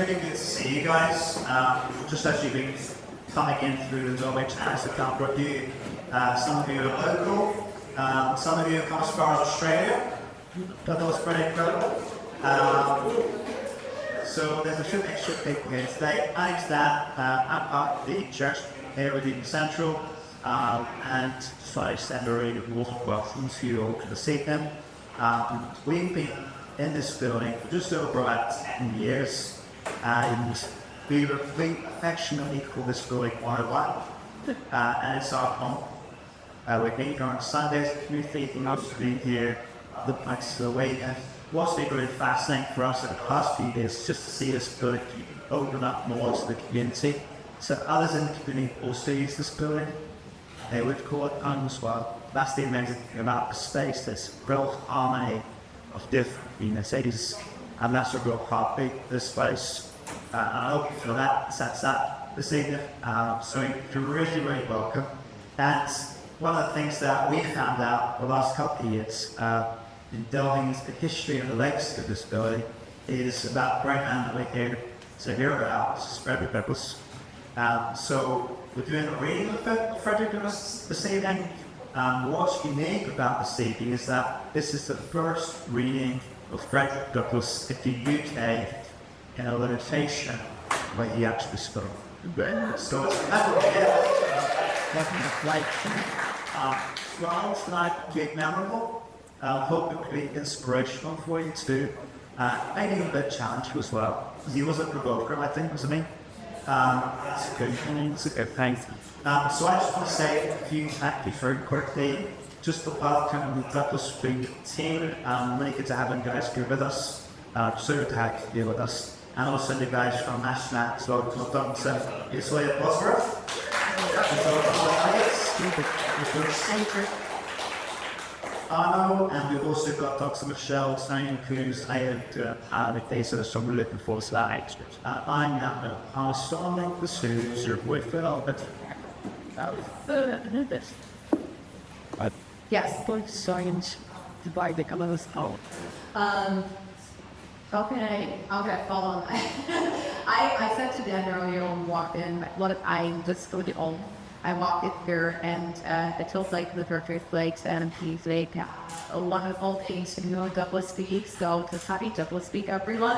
really good to see you guys. Just as you've been coming in through the doorway to House of Canberra, some of you are local, some of you have come as far as Australia. That was pretty incredible. So there's a few extra people here today. Thanks that at the church here with Eden Central, and so I send a really warm welcome to you all to see them. We've been in this building for just over about 10 years, and we affectionately call this building 101, and it's our home. We meet on Sundays, community, enough to be here, the place of the week. And what's been really fascinating for us in the past few years just to see this building open up more to the community. So others in the community also use this building. They would call it home as well. That's the amazing thing about the space. There's real harmony of different cities, and that's a real heartbeat of this place. I hope you feel that, sense that this evening. So you're really, really welcome. And one of the things that we found out the last couple of years in delving into the history and the legacy of this building is about the great man that we're here to hear about. This is Frederick Douglass. So we're doing a reading of Frederick Douglass this evening. What's unique about this evening is that this is the first reading of Frederick Douglass in the UK in a liturgication where he actually spoke. So it's well, tonight will be memorable. I hope it will be inspirational for you too. Maybe a bit challenging as well. He was a provoker, I think, wasn't he? It's a good thing. It's a good thing. So I just want to say a few thank you very quickly. Just to welcome the Douglass Street team. Really good to have you guys here with us. So good to have you here with us. And also the guys from National, so well done. So it's really a pleasure. Arno, and we've also got Dr. Michelle saying who's here to the case of some looking for slides. I'm now going to pass on the Susan with Yes, for science to buy the colors out. Okay, follow on. I said to Dan earlier when we walked in, I just go to home. I walked in here and it feels like the perfect place, and he's like a lot of old things to know Douglas speak, so just happy Douglas speak, everyone.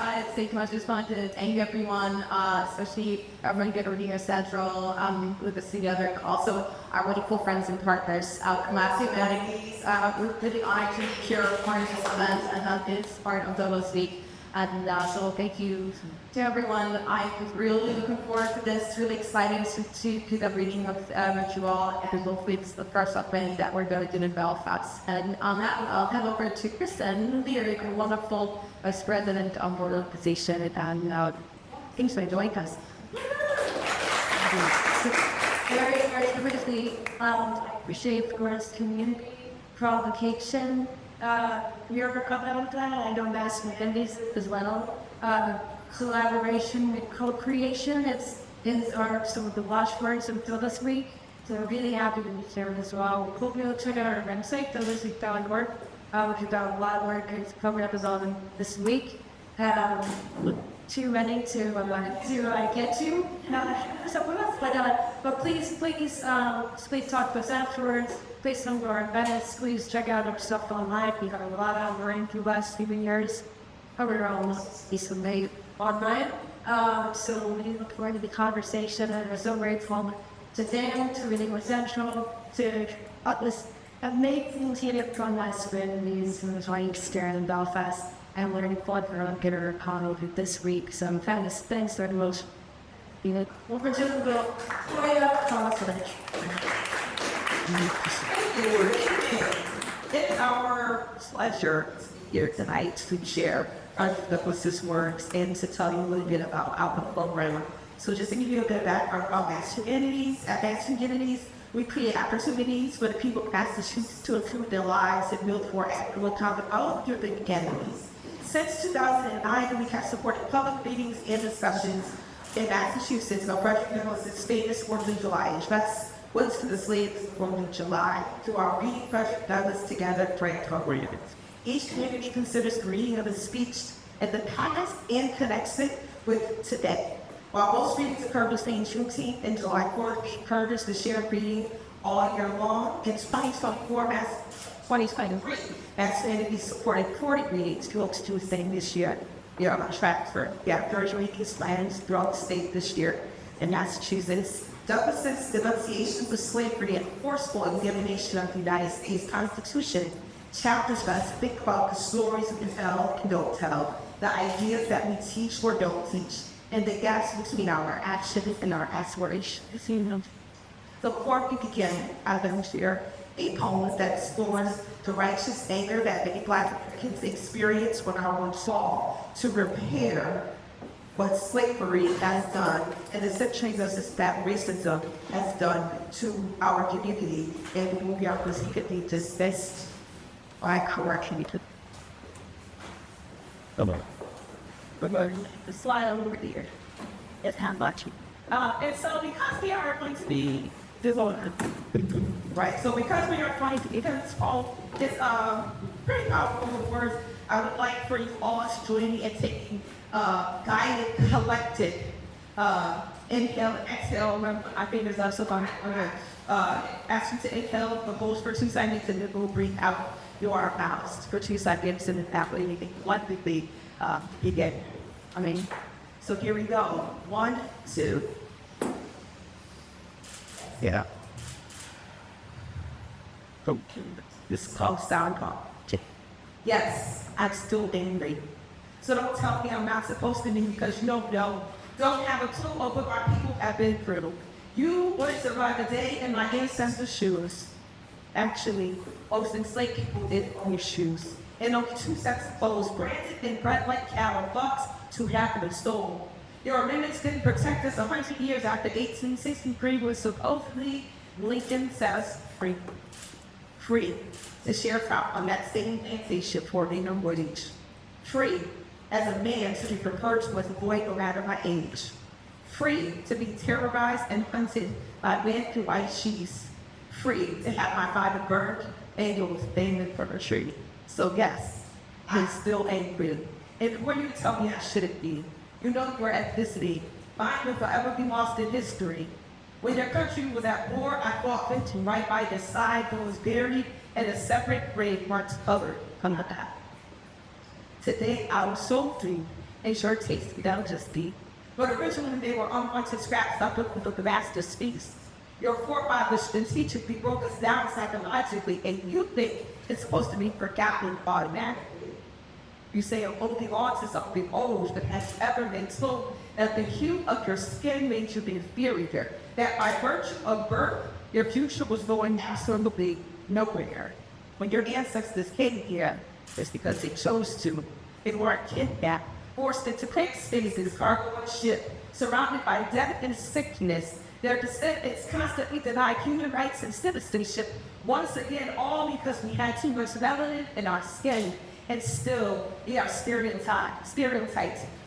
I think much just want to thank everyone, especially everyone here at Eden Central, with us together, also our wonderful friends and partners from Humanities. We're really honored to be here part of this event, and that is part of Douglas Week. And so thank you to everyone. I'm really looking forward to this. Really excited to do the reading of you all. And hopefully it's the first opening that we're going to do in Belfast. And on that, I'll head over to Kristen, the wonderful Vice President of our organization. And thanks for joining us. Very, very briefly, appreciate the first community provocation. You're recommending that. I know that's Humanities as well. Collaboration with co-creation are some of the watchwords until this week. So we're really happy to be sharing as well. Hope you'll check out our website, douglasweek.org. We've got a lot of work coming up on this week. Too many to get to. But please talk to us afterwards. Please come to our events. Please check out our stuff online. We got a lot of learning through the last few years. We're almost recently online. So we look forward to the conversation, and we're so grateful to Dan, to Eden Central, to this amazing team from West Humanities and the joining experience in Belfast. And learning fun for our Peter Connell this week. So thanks very much. Over to the It's our pleasure here tonight to share our Douglas's works and to tell you a little bit about our program. So just to give you a bit of background about Advanced Humanities, we create opportunities for the people of Massachusetts to improve their lives and build more equitable common out through the academies. Since 2009, we have supported public meetings and discussions in Massachusetts on Frederick Douglass' famous 4th of July address, was to the slaves 4th of July, to our Reading Frederick Douglass Together grant program. Each community considers the reading of the speech as the past and connects it with today. While most readings occur between Juneteenth and July 4th, we encourage us to share reading all year long. In 2024, 2023, Humanities supported 40 readings close to the same this year. We are on track for 30 readings plans throughout the state this year. In Massachusetts, Douglass's denunciations of slavery and forceful examination of the United States Constitution challenges us to think about the stories we tell and don't tell, the ideas that we teach or don't teach, and the gaps between our actions and our aspirations. So before we begin, I will share a poem that explores the righteous anger that many Black Americans experience when our own fall to repair what slavery has done and the centuries of that racism has done to our community, and we are specifically dismissed by correction. The slide over here is how much. And so because we are going to be disordered, right? So because we are trying to, because it's pretty powerful words, I would like for you all to join me in taking guided, collected, inhale, exhale. Remember, I think there's also going to ask you to inhale the holes for 2 seconds and then we'll breathe out your mouths for 2 seconds and then that way we can collectively begin. So here we go. 1, 2. Yeah. Oh, this is called sound call. Yes, I'm still angry. So don't tell me I'm not supposed to be because you don't have a clue of what our people have been through. You wouldn't survive a day in my ancestors' shoes. Actually, most enslaved people did own your shoes. And only 2 sets of clothes branded and bred like cattle, bucks to have been stolen. Your amendments didn't protect us 100 years after 1863 was supposedly Lincoln set us free. Free to share out on that same plantation for minimum wage. Free as a man to be preferred to as a boy no matter my age. Free to be terrorized and hunted by men through white sheets. Free to have my father burned and was banging from a tree. So yes, I'm still angry. And when you tell me I shouldn't be, you know your ethnicity. Mine will forever be lost in history. When your country was at war, I fought Clinton right by your side, but was buried in a separate grave marked colored on the map. Today, I was so free, and sure tasted without just be. But originally, they were unwanted scraps up with the master's feast. Your forefathers and teachers broke us down psychologically, and you think it's supposed to be forgotten automatically. You say I'm holding on to something old that has ever been told that the hue of your skin made you inferior, that by virtue of birth, your future was going absolutely nowhere. When your ancestors came here, it's because they chose to. They weren't kidnapped, forced into quick spaces, cargo on ship, surrounded by death and sickness. Their descendants constantly denied human rights and citizenship, once again, all because we had too much melanin in our skin. And still, we are stereotyped,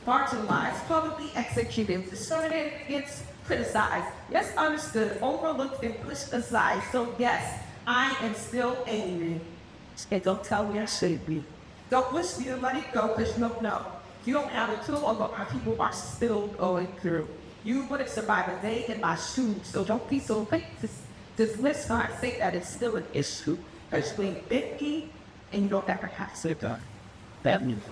marginalized, publicly executed, discriminated against, criticized, yes, understood, overlooked, and pushed aside. So yes, I am still angry. And don't tell me I shouldn't be. Don't wish me to let it go, because no. You don't have a clue of what my people are still going through. You wouldn't survive a day in my shoes, so don't be so quick to dismiss her and say that it's still an issue. Because we ain't big and you don't ever have to sit down. That means.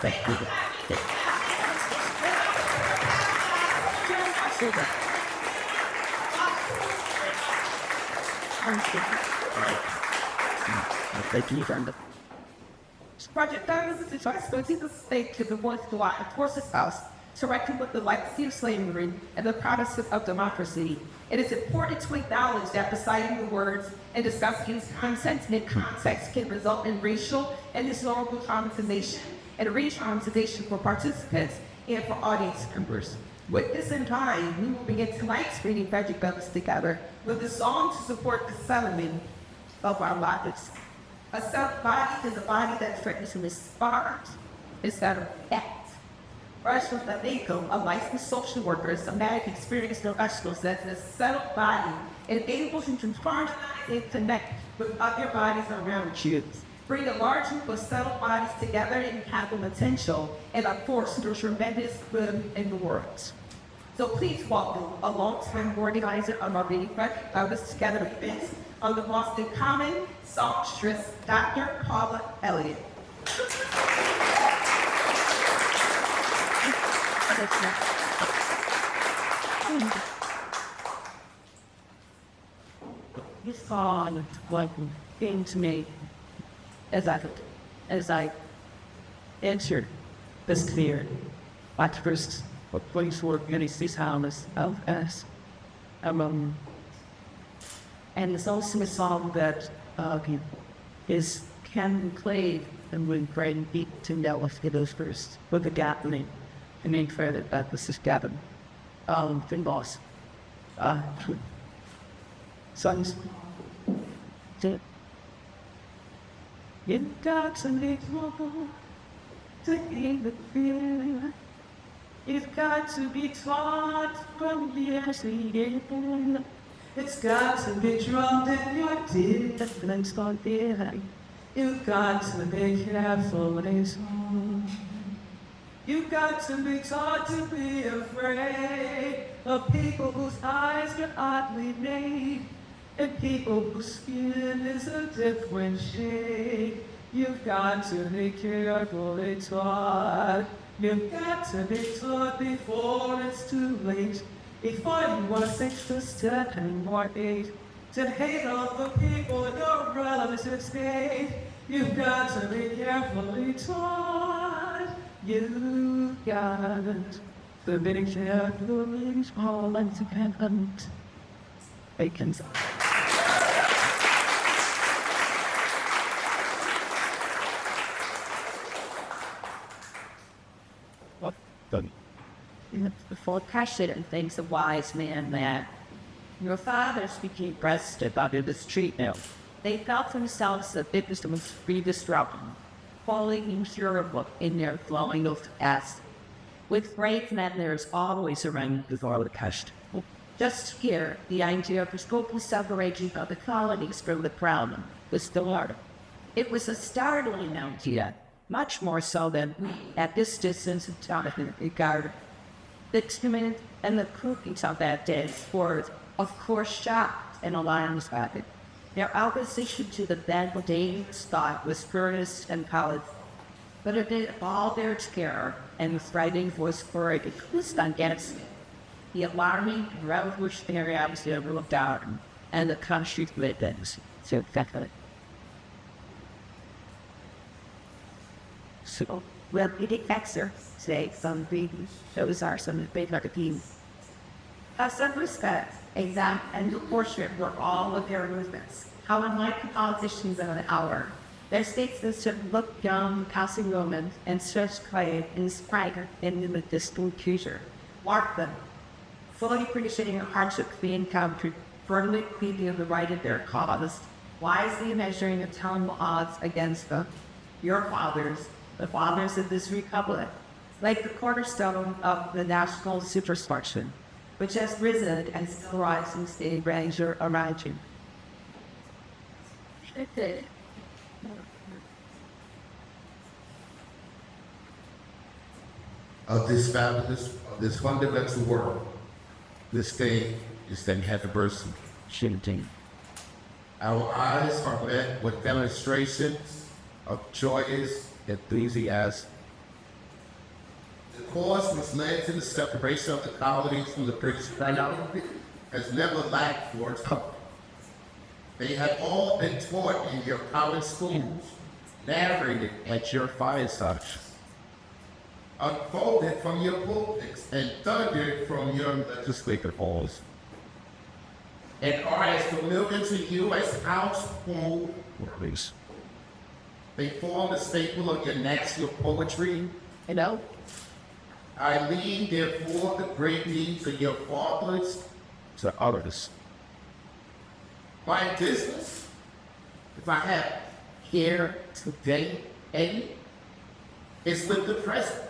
Thank you. Thank you, friend. Project Douglass is a responsibility to state to the ones who are enforce its house to reckon with the legacy of slavery and the promises of democracy. It is important to acknowledge that reciting the words and discussing content and context can result in racial and historical traumatization and re-traumatization for participants and for audience members. With this in mind, we will begin tonight's reading Frederick Douglass together with a song to support the settlement of our lives. A self-body is a body that threatens to respond is that effect. Professionals that they go, a licensed social worker, somatic experienced professionals that's a settled body and able to compartmentalize and connect with other bodies around you. Bring a large group of settled bodies together and have the potential and a force to do tremendous good in the world. So please welcome a long-time organizer of our Frederick Douglass Together events on the Boston Common, songstress Dr. Paula Elliott. This song came to me as I entered this career. My first place for Humanities house of us. And it's also a song that is can play and we bring people to know us for those first with the gathering. And then further that this is Gavin. Fin boss. Sons. You've got to make more to gain the feeling. You've got to be taught from yesterday. It's got to be drummed in your different there. You've got to be careful when it's home. You've got to be taught to be afraid of people whose eyes get oddly made, and people whose skin is a different shade. You've got to be carefully taught. You've got to be taught before it's too late, before you are 6 to 7 or 8, to hate all the people in your relative state. You've got to be carefully taught. You've got to be carefully taught and dependent. Bacon. Before passion and thinks a wise man that your fathers became restive under this treatment. They felt themselves that it was the most redistracting, falling incurable in their flowing of past. With great men, there is always a remnant before the past. Just here, the idea of the scope separation of the colonies from the crown was still harder. It was a startling idea, much more so than we, at this distance of time, regard. The timid and the cookies of that day were, of course, shocked and alarmed by it. Their opposition to the then dangerous thought was earnest and powerful, but amid all their terror and the frightening voice for it was against it. The alarming revolutionary atmosphere looked out, and the country witnessed so effectively. So, well, it affects her, say some big, those are some big magazines. Some respect, exam, and the portrait were all of their movements. How unlike the politicians of an hour. Their statesmen looked young, passing Roman, and stretched quiet and sprang into the distant future. Mark them, fully appreciating the hardship they encountered, firmly believing the right of their cause, wisely measuring the terrible odds against them. Your fathers, the fathers of this republic, like the cornerstone of the national superstructure, which has risen and still rises in grandeur around you. Of this fundamental work, this day is the anniversary. Our eyes are met with demonstrations of joyous enthusiasm. The cause which led to the separation of the colonies from the British Empire has never lacked for its hope. They have all been taught in your college schools, narrated at your firesides, unfolded from your pulpits, and thundered from your legislative halls, and are as familiar to you as household words. They form a staple of your national poetry. I leave, therefore, the great deeds of your fathers to others. My business, if I have here today any, is with the present.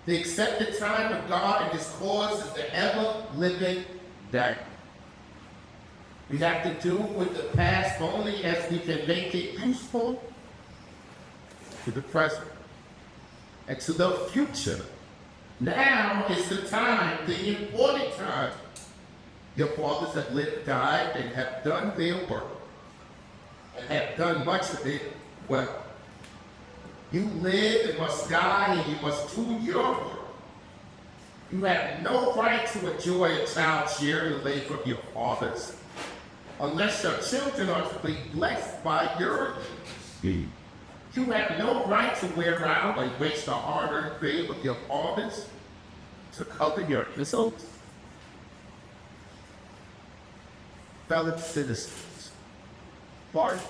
The accepted time of God and His cause is the ever-living day. We have to do with the past only as we can make it useful to the present and to the future. Now is the time, the important time. Your fathers have lived, died, and have done their work, and have done much of it well. You live and must die, and you must do your work. You have no right to enjoy a child's share in the labor of your fathers, unless your children are to be blessed by your deeds. You have no right to wear out and waste the hard-earned fame of your fathers to cover your insults. Fellow citizens, pardon.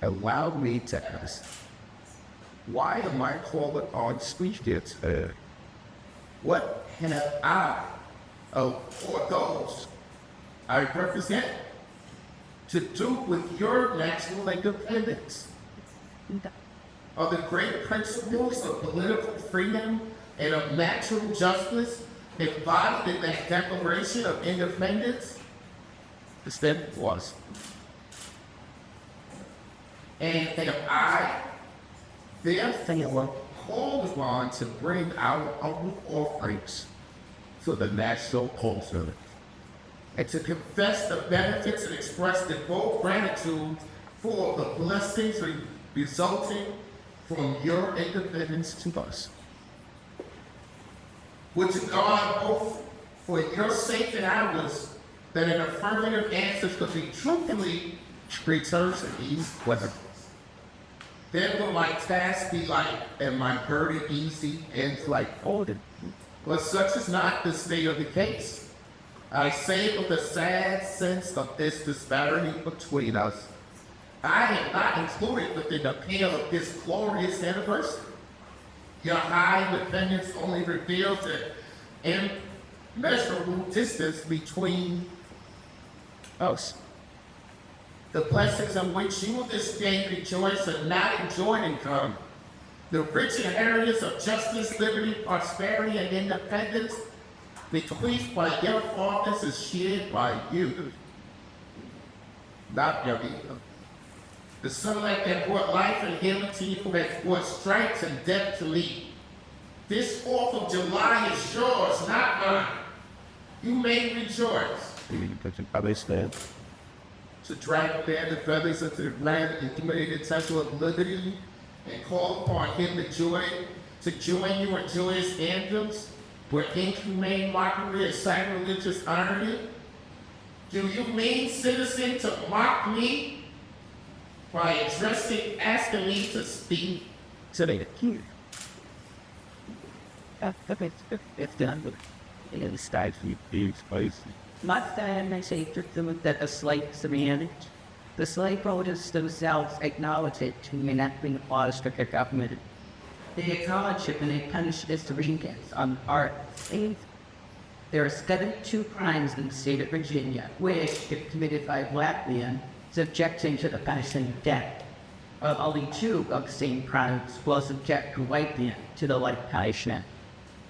Allow me to ask, why am I called on speech here today? What have I, or those I represent, to do with your national independence? Are the great principles of political freedom and of natural justice embodied in that Declaration of Independence? The step was. And am I, therefore, called upon to bring our own offerings to the national altar, and to confess the benefits and express devout gratitude for the blessings resulting from your independence to us. Would you God both for your sake and ours that an affirmative answer could be truthfully returned to these weather? Then will my task be light and my burden easy and light-folded. But such is not the state of the case. I say with a sad sense of this disparity between us. I am not included within the pale of this glorious anniversary. Your high independence only reveals the immeasurable distance between us. The blessings on which you this day rejoice are not enjoyed in come. The rich inheritance of justice, liberty, prosperity, and independence bequeathed by your fathers is shared by you, not your people. The sunlight that brought life and healing to you has brought stripes and death to lead. This 4th of July is yours, not mine. You may rejoice. To drag down the feathers of the land and commit the temple of liberty and call upon him to join you in joyous anthems where inhumane mockery and sacrilegious irony? Do you mean, citizen, to mock me by asking me to speak today? It's done. It is time for you to Must I say that a slave semantic? The slaveholders themselves acknowledge it to be enacting laws to the government. They acknowledge it and they punish disobedience on the part of slaves. There are 72 crimes in the state of Virginia, which, if committed by a black man, subjecting to the punishment of death. While only 2 of the same crimes will subject a white man to the like punishment.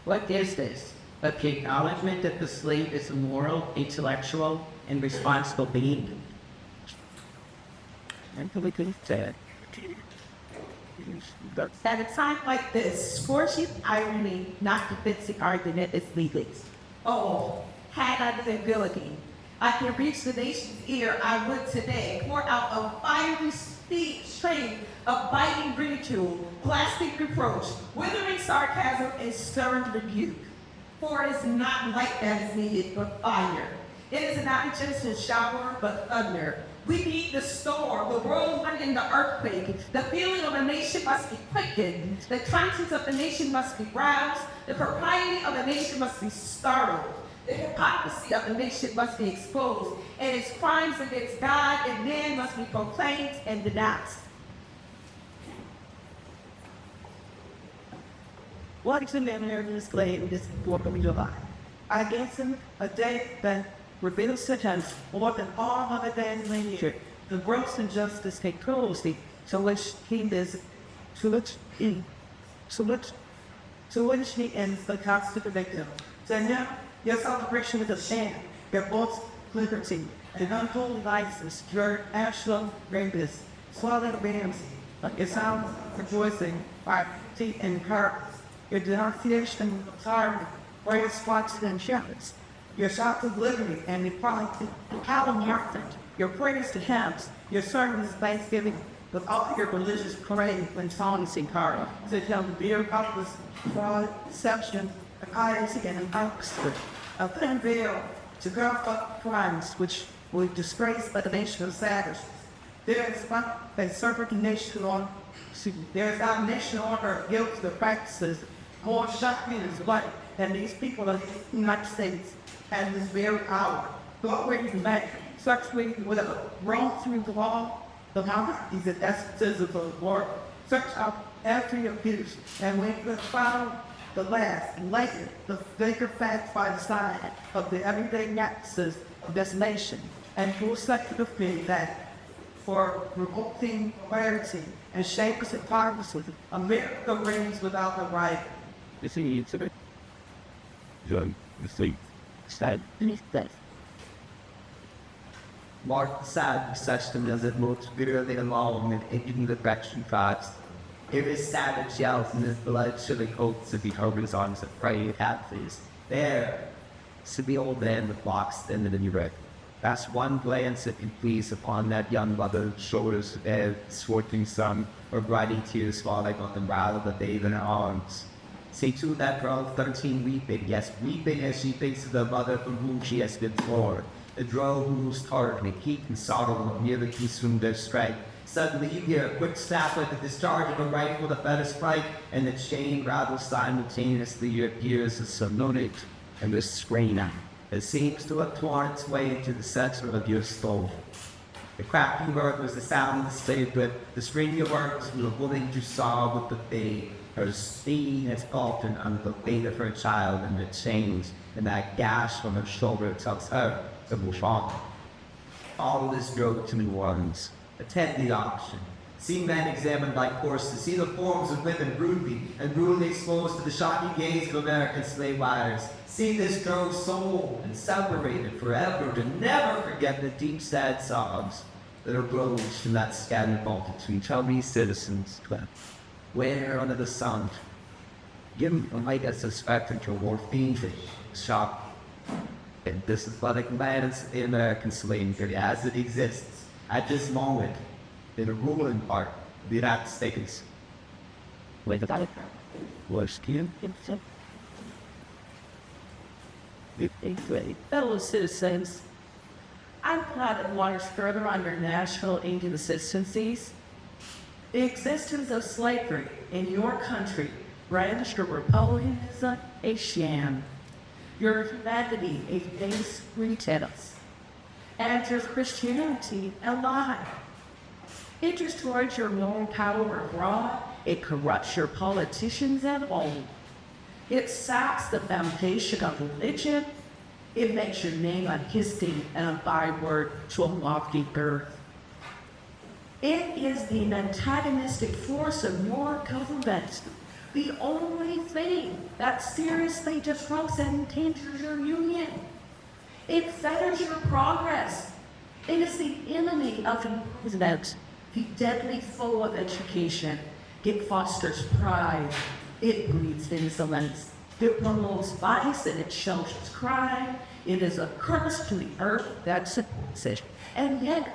What is this? But the acknowledgement that the slave is a moral, intellectual, and responsible being. At a time like this, scorching irony, not convincing argument is legal. Oh, had I the ability, I can reach the nation's ear, I would today pour out a fiery stream of biting ridicule, plastic reproach, withering sarcasm, and stern rebuke. For it is not light that is needed, but fire. It is not just a shower, but thunder. We need the storm, the whirlwind, and the earthquake. The feeling of a nation must be quickened. The conscience of the nation must be roused. The propriety of the nation must be startled. The hypocrisy of the nation must be exposed. And its crimes against God and man must be proclaimed and denounced. What an American slave this 4th of July. I guess him a day that reveals to us more than all other days in nature, the gross injustice and cruelty to which he is to which he ends the constant victim. So now, your celebration is a sham, your false liberty, and unholy license, your national rapists, swallowed rams, your sound rejoicing by teeth and curves, your denunciation of tyranny, or your squats and shepherds, your shouts of liberty and equality, calumniation, your prayers to hymns, your sermons of thanksgiving, with all your religious parade and songs in car, to tell the beer couples, fraud, deception, piety, and hypocrisy, a thin veil to cover up crimes which will disgrace the nation of savages. There is not a separate nation on, there is not a nation order of guilt to the practices more shocking and bloody than these people of the United States at this very hour. But where you make such way with a wrong through the law, the monarchies and essences of the world, search out every abuse, and when you found the last and later, the bigger facts by the side of the everyday practices of this nation, and full secular faith that for revolting clarity and shapeless hypocrisy, America reigns without a right. It's a bit. Sad. Mark the sad section does it most bitterly along and in the direction fast. If his savage yells and his blood chilling hopes of the harbors arms of prey athletes, there, to the old man with locks extended in erect. Cast one glance, if you please, upon that young mother's shoulders of scorching sun, or brighty tears falling on the brow of the babe in her arms. See too that girl of 13 weeping, yes, weeping as she thinks of the mother from whom she has been torn. The drove moves hard, and heat and sorrow nearly consumed their strength. Suddenly you hear a quick snap like the discharge of a rifle with a better strike, and the chain rattles simultaneously. Your ears are sonate, and the scream it seems to have torn its way into the center of your soul. The cracking word was the sound of the slave whip, the screaming of words you were willing to sob with the babe. Her steed has faltered under the weight of her child, and the chains and that gash from her shoulder tells her to move on. All this drove to New Orleans. Attend the auction. See men examined like horses. See the forms of women brutally exposed to the shocking gaze of American slave buyers. See this drove sold and separated forever to never forget the deep sad sobs that arose from that scattered multitude. Tell me, citizens, where under the sun, give me a light as a spectacle or fiendish shock. And this athletic man is the American slavery as it exists at this moment in the ruling part of the United States. Fellow citizens, I'm glad it lies further under national inconsistencies. The existence of slavery in your country renders your republicanism a sham, your humanity a base pretense, and your Christianity a lie. It destroys your moral power abroad. It corrupts your politicians at home. It saps the foundation of religion. It makes your name a hissing and a byword to a lofty earth. It is the antagonistic force of your government, the only thing that seriously disrupts and endangers your union. It fetters your progress. It is the enemy of improvement, the deadly foe of education. It fosters pride. It breeds insolence. It promotes vice and it shelters crime. It is a curse to the earth that supports it. And yet,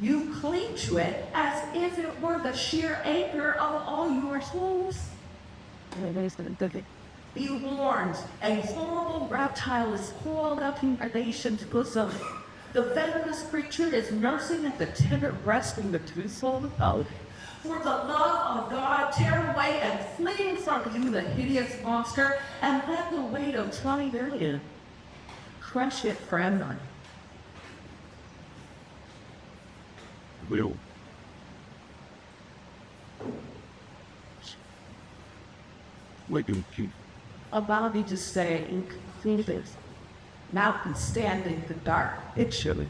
you cling to it as if it were the sheer anchor of all your souls. Be warned, a horrible reptile is coiled up in our nation's bosom. The venomous creature is nursing at the tender breast of the truthful out. For the love of God, tear away and fling from you the hideous monster, and let the weight of time therein crush it for everyone. Will. What do you Allow me to say in conclusion, notwithstanding the dark picture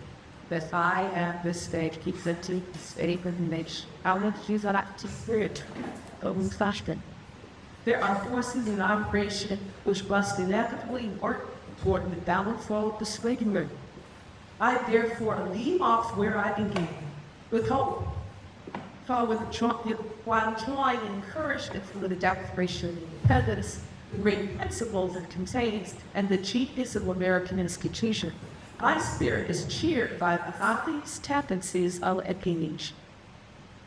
that I am this day presenting the state of the nation. Out of Jesus, I like to spirit of fashion. There are forces in operation which must inevitably work toward the downfall of the slave movement. I therefore leave off where I began, with hope, while trying encouragement for the Declaration of Independence, the great principles it contains, and the genius of American institution. My spirit is cheered by the obvious tendencies of advantage.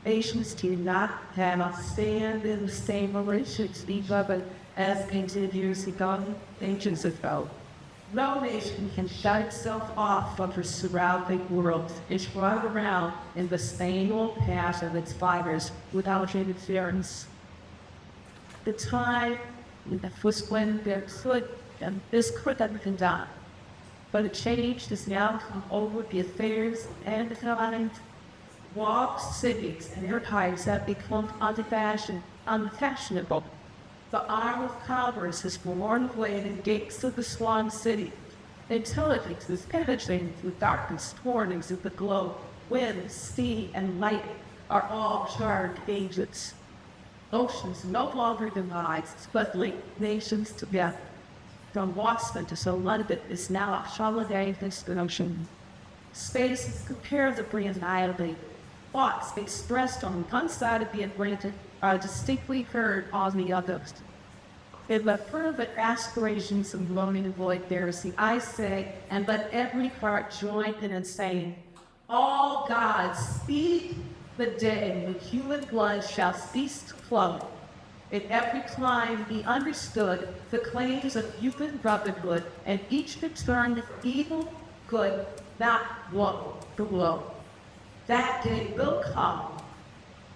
Nations do not have a stand in the same relations to each other as they did years ago, ages ago. No nation can shut itself off from the surrounding world and run around in the same old path of its fighters without interference. The time was when there could and this could have been done, but a change has now come over the affairs and the mind. Walled cities and empires have become unfashionable. The arm of commerce has worn away the gates of the Swan City. Intelligence is penetrating through darkest corners of the globe. Wind, sea, and light are all charged agents. Oceans no longer divide, but link nations together. From Boston to so London is now a holiday destination. Space is comparatively annihilated. Thoughts expressed on one side of the Atlantic are distinctly heard on the other. In the fervent aspirations of learning and avoid heresy, I say, and let every heart join in saying, all gods speed the day when human blood shall cease to flow. In every clime be understood the claims of human brotherhood, and each return evil good, not woe for woe. That day will come,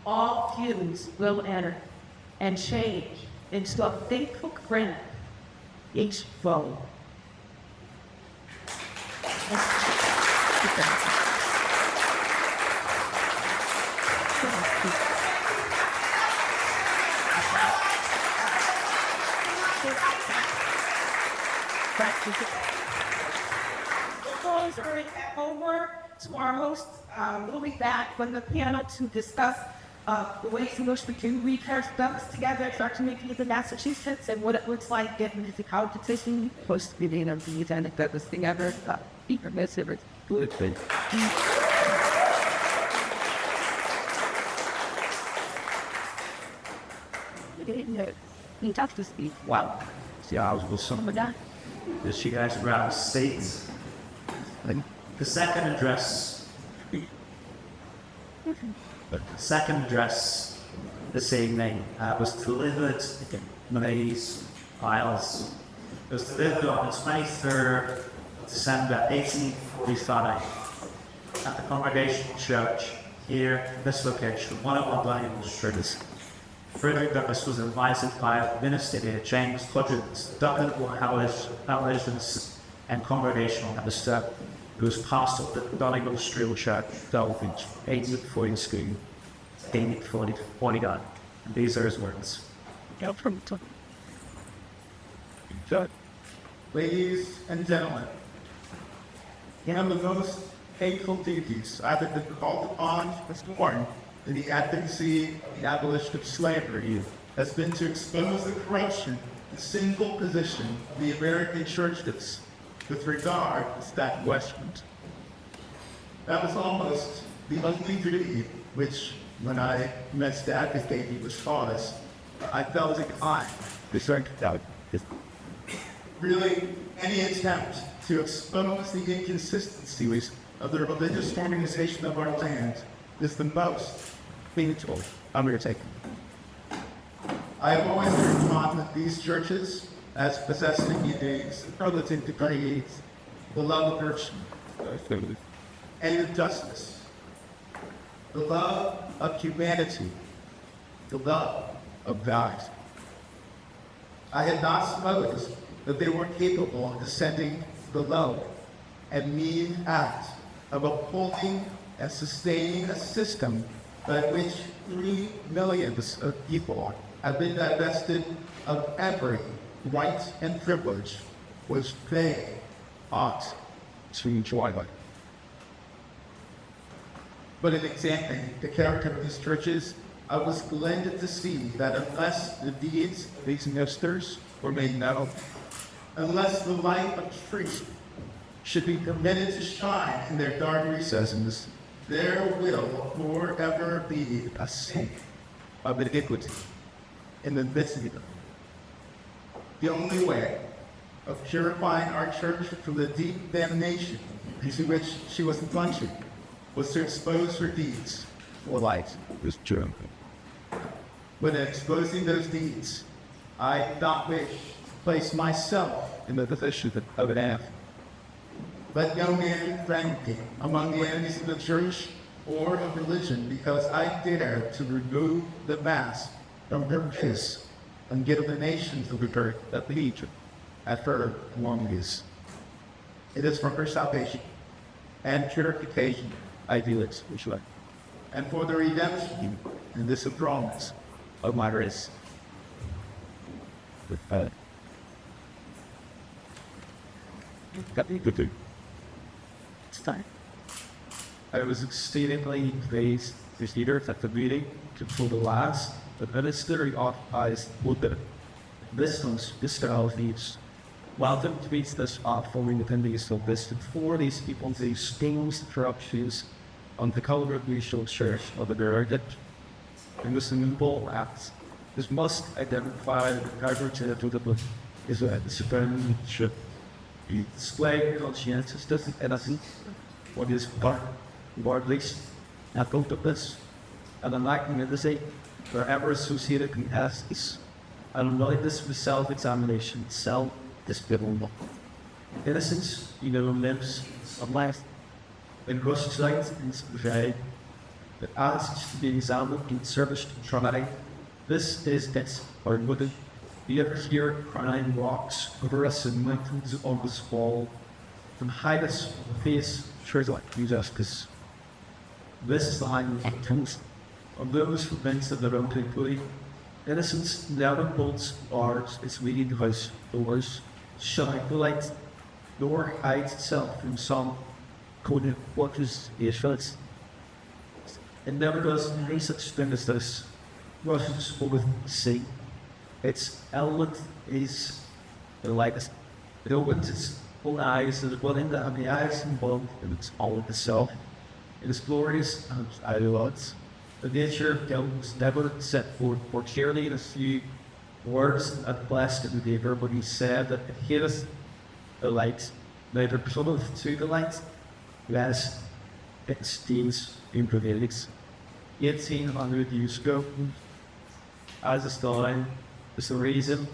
all humans will enter and change into a faithful friend, each foe. Homework to our host. We'll be back from the panel to discuss the ways in which we can read her studies together, start to make it in Massachusetts, and what it looks like getting into competition. Supposed to be the interviews and that was together. Be permissive. It's good. You tough to speak. Wow. See, I was with some of that. that she guys around the states. The second address, this evening was delivered in these files. It was delivered on the 23rd of December 1845 at the Congregational Church here, this location, one of our Bible churches. Frederick Douglass was advised by Minister here, James Hodgins, Dublin Howells and Congregational Minister, who was pastor of the Donegal Street Church, Belfast, 1840 1849. And these are his words. Ladies and gentlemen, one of the most hateful duties I've been called upon this morning in the advocacy of the abolition of slavery has been to expose the corruption and single position of the American churches with regard to that question. That was almost the only duty which, when I commenced to advocate, he was flawless. I felt inclined to start out. Really, any attempt to expose the inconsistencies of the religious organization of our land is the most painful undertaking. I have always been taught that these churches, as possessing the superlative degrees, the love of virtue and of justice, the love of humanity, the love of God. I had not supposed that they were capable of descending the low and mean act of upholding and sustaining a system by which 3 millions of people have been divested of every right and privilege which they ought to enjoy. But in examining the character of these churches, I was glad to see that unless the deeds of these ministers were made known, unless the light of truth should be permitted to shine in their dark recesses, there will forever be a sin of iniquity in the midst of them. The only way of purifying our church from the deep damnation into which she was plunged was to expose her deeds for light. Is true. But in exposing those deeds, I did not wish to place myself in the position of an ass. Let no man rank me among the enemies of the church or of religion, because I dare to remove the mask from her face and give the nations of the earth that lead at her longest. It is for her salvation and purification I do it, and for the redemption and this promise of my race. It's time. I was exceedingly pleased to see her at the meeting to pull the last, the ministry occupies with the listeners, this style needs. Welcome to meet this following the attendees of this for these people, these things, interruptions on the Congregational Church of the American. And this simple acts. This must identify the character of the book is a supreme should be displayed conscientiousness and I think what is part at least not go to this and enlightenment the same wherever associated with asks and knowing this with self-examination, self-discipline. Innocence, lives of life in Russian light and society that asks to be examined in service to try. This is death or good. You ever hear crying rocks over us and mountains on this wall from highest face church like justice. This is the line of tongues of those who thinks of their own tranquility. Innocence never holds bars, its leading device doors, shine the light, nor hides itself from some coded watches issues. It never does any such thing as this. Russians will see. Its element is the lightest. It opens its own eyes as well in the eyes involved in its all of itself. It is glorious and ideologues. The nature of God was never set forth for clearly in a few words at blessed in the neighbor, but he said that it hateth the light, neither cometh to the light, lest it steals in prevailing. 1800 years ago, as a story, is the reason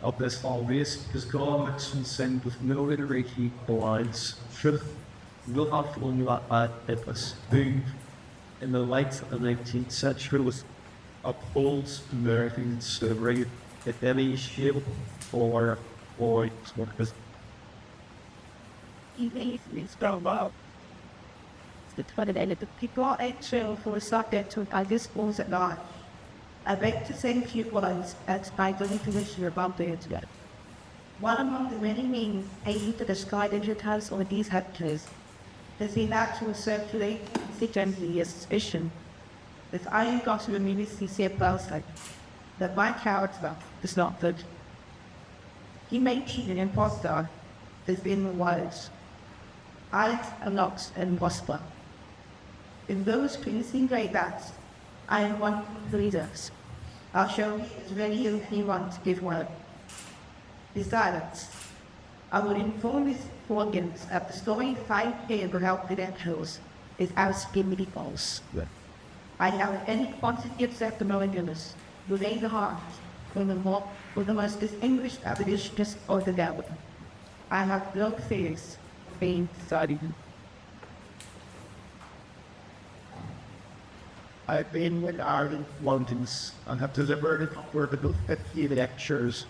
of this always, because God mixed sin with no iteration lines. Truth will not only what it was moved in the light of the 19th century was upholds American slavery at any shape or workers. It's go about. The 28th of people actually for subject to I dispose at large. I beg to thank you once as by the Commissioner about the internet. One among the many means aimed to describe digitals on these hectares has been actually circulating gently a suspicion that I have got to immediately say Belfast that my character is not good. He may be an impostor has been wise. I am not an impostor. In those pleasing great acts, I am one of the leaders. I'll show you as many of you want to give word. Besides, I will inform these organs that the story 5K about credentials is absolutely false. Yeah. I have any quantity of testimonials who lay the heart for the most distinguished abolitionists of the devil. I have no fears of being studied. I've been with Ireland Londons and have delivered upward of 50 lectures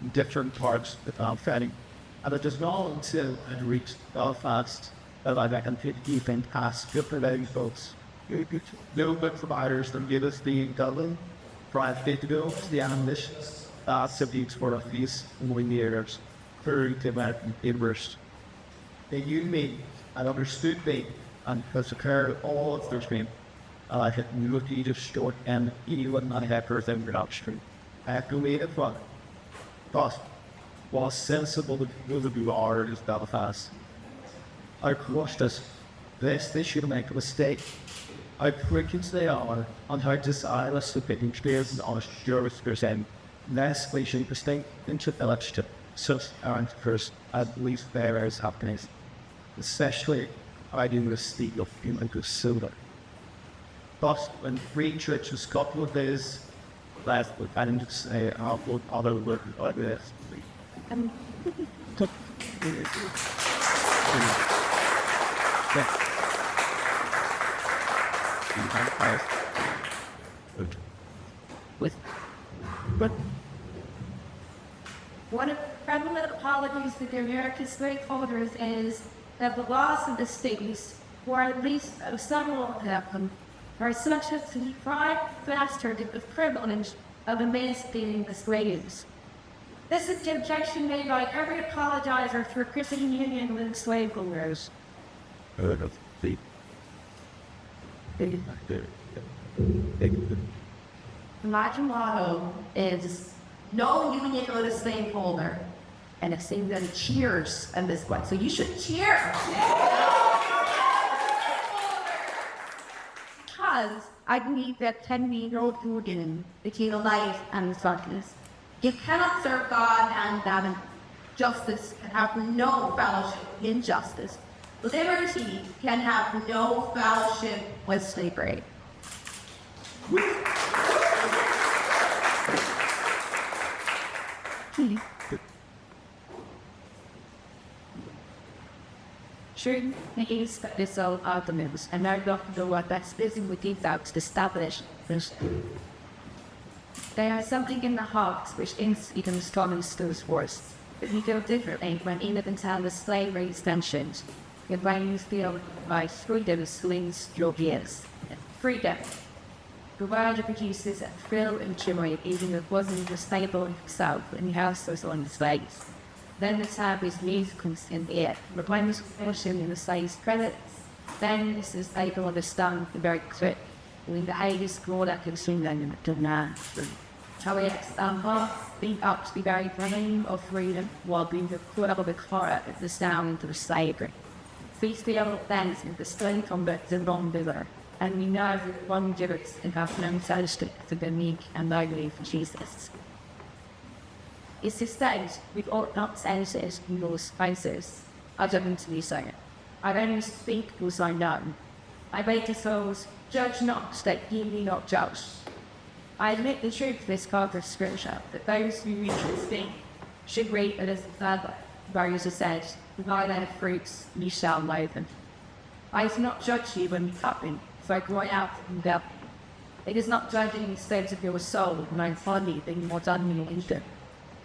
in different parts of the country. And it is not until I reached Belfast that I can take fantastic providing folks. No good providers that give us the Dublin, private to go to the ambitious subjects for of these years through to American neighbors. They knew me and understood me and has occurred all of their stream. I had looked to short and even I have heard them reduction. I have to wait it for but was sensible to the art of Belfast. I crushed it. Lest they should make a mistake. I frequently they are on how desirous the pitting players on a service percent. Less we should distinct into village to such arrangers at least there is happiness. Especially I do the steep of human good silver. But when three churches couple of days last week, I didn't say I'll put other work like this. But One of the prevalent apologies to the American stakeholders is that the laws of the states, or at least several of them, are such as to deprive bastards of the privilege of emancipating the slaves. This is the objection made by every apologizer for Christian union with slaveholders. My motto is no union with a slaveholder. And it seems that it cheers in this way. So you should cheer. Because I believe that 10-year-old Hooligan became life and darkness. You cannot serve God and that justice can have no fellowship with injustice. Liberty can have no fellowship with slavery. Sure, he is this all arguments, and I don't know what that's busy with these out to establish. There is something in the heart which is even stronger still worse. But we feel differently when even tell the slavery extensions. And when you feel by freedom slings your ears. Freedom. The world produces a thrill and joy even if it wasn't the stable itself and the house was on the slaves. Then the tab is musical in the air, but when it's function in the slave's credits, then this is able to understand the very quick. When the age is grown up and soon then to now. How we example being up to the very brain of freedom while being the credible horror of the sound of slavery. Feast the other things in the stern combat and wrongdoer, and we know that one gives and have no fellowship to the meek and lowly for Jesus. It's the state we ought not censors in those spaces, other than to be so. I only speak as I know. I beg the souls, judge not that ye be not judged. I admit the truth of this part of scripture, that those who reach this thing should read it as the further. Various have said, by their fruits ye shall know them. I do not judge you when you cut me, for I cry out from the devil. It is not judging the state of your soul when I find you being more done than your wisdom.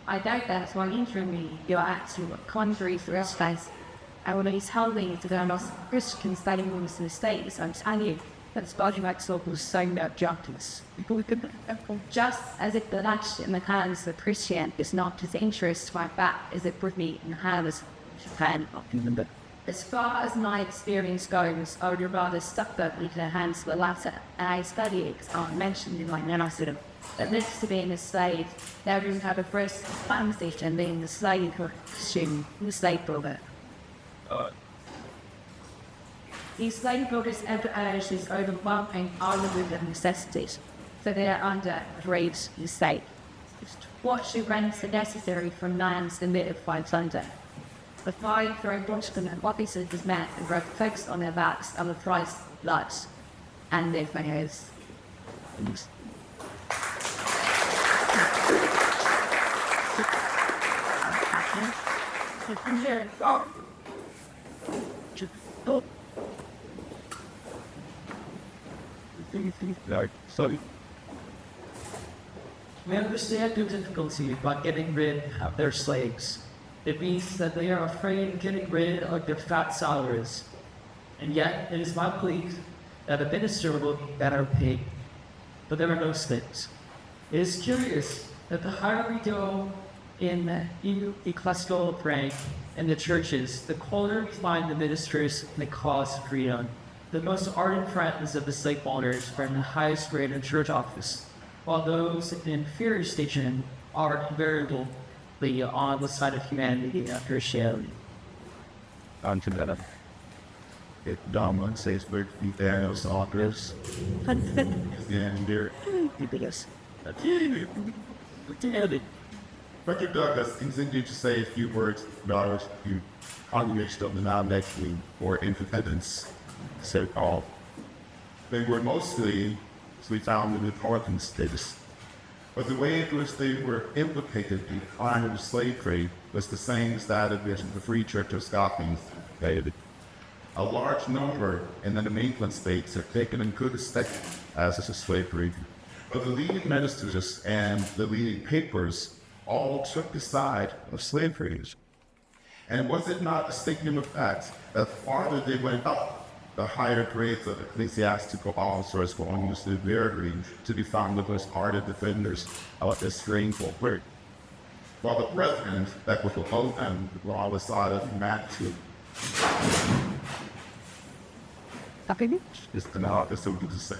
I doubt that while injuring me, your acts were contrary to us face. And when he's telling me to go lost Christians studying in the States, I'm telling you that it's body like so was saying about justice. Just as if the latch in the hands of Christian is not his interest to my back as it put me in the hands of Japan. As far as my experience goes, I would rather stuck that into the hands of the latter, and I study it as I mentioned in my narrative. That next to being a slave, they would have a first transition being the slave Christian, the slave brother. These slave brothers emphasize this overwhelming argument of necessities, so they are under great mistake. What should rents are necessary from lands emitted by thunder? The fire throwing Boston and officers is met and wrote fixed on their backs on the price of blood and their fingers. We understand the difficulty about getting rid of their slaves. It means that they are afraid of getting rid of their fat salaries. And yet, it is my belief that a minister will be better paid. But there are no things. It is curious that the higher we go in ecclesiastical rank in the churches, the colder we find the ministers in the cause of freedom. The most ardent friends of the slave owners were in the highest grade of church office, while those in inferior station are invariably on the side of humanity and Christianity. Onto that. It Dominic says we're Daniel's authors. And there. Yes. Frederick Douglass continued to say a few words about the Congregational denomination or independence, so-called. They were mostly found in the Northern states, but the way in which they were implicated in the decline of the slave trade was the same as that of which the Free Church of Scotland made. A large number in the New England states are taken in good estate as a slavery, but the leading ministers and the leading papers all took the side of slavery. And was it not a statement of fact that the farther they went up, the higher grades of ecclesiastical officers were almost invariably to be found the most ardent defenders of this shameful work, while the brethren that were below them were on the side of humanity. It's the now that's so good to say.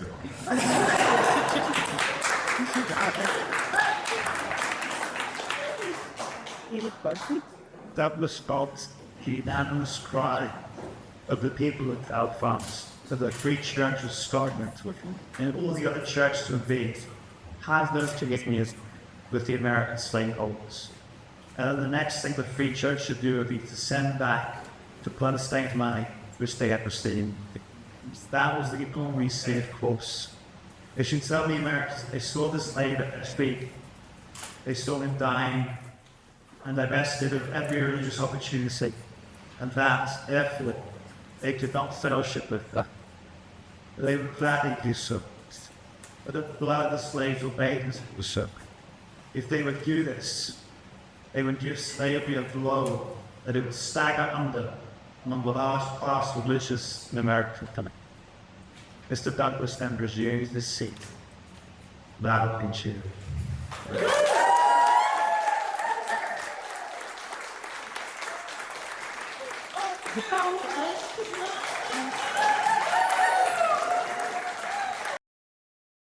That was Scott's unanimous cry of the people of Belfast, to the Free Church of Scotland, and all the other churches of faith have those commitments with the American slaveholders. And the next thing the Free Church should do would be to send back to Palestine money which they had received. That was the only safe course. They should tell the Americans they saw the slave at their feet. They saw him dying and divested of every religious opportunity, and that, therefore, they could not fellowship with them. They would gladly do so, but the blood of the slaves obeyed them to do so. If they would do this, they would give slavery a blow that it would stagger under among the large class of religious in America. Mr. Douglass then resumed his seat. That would be true. Oh,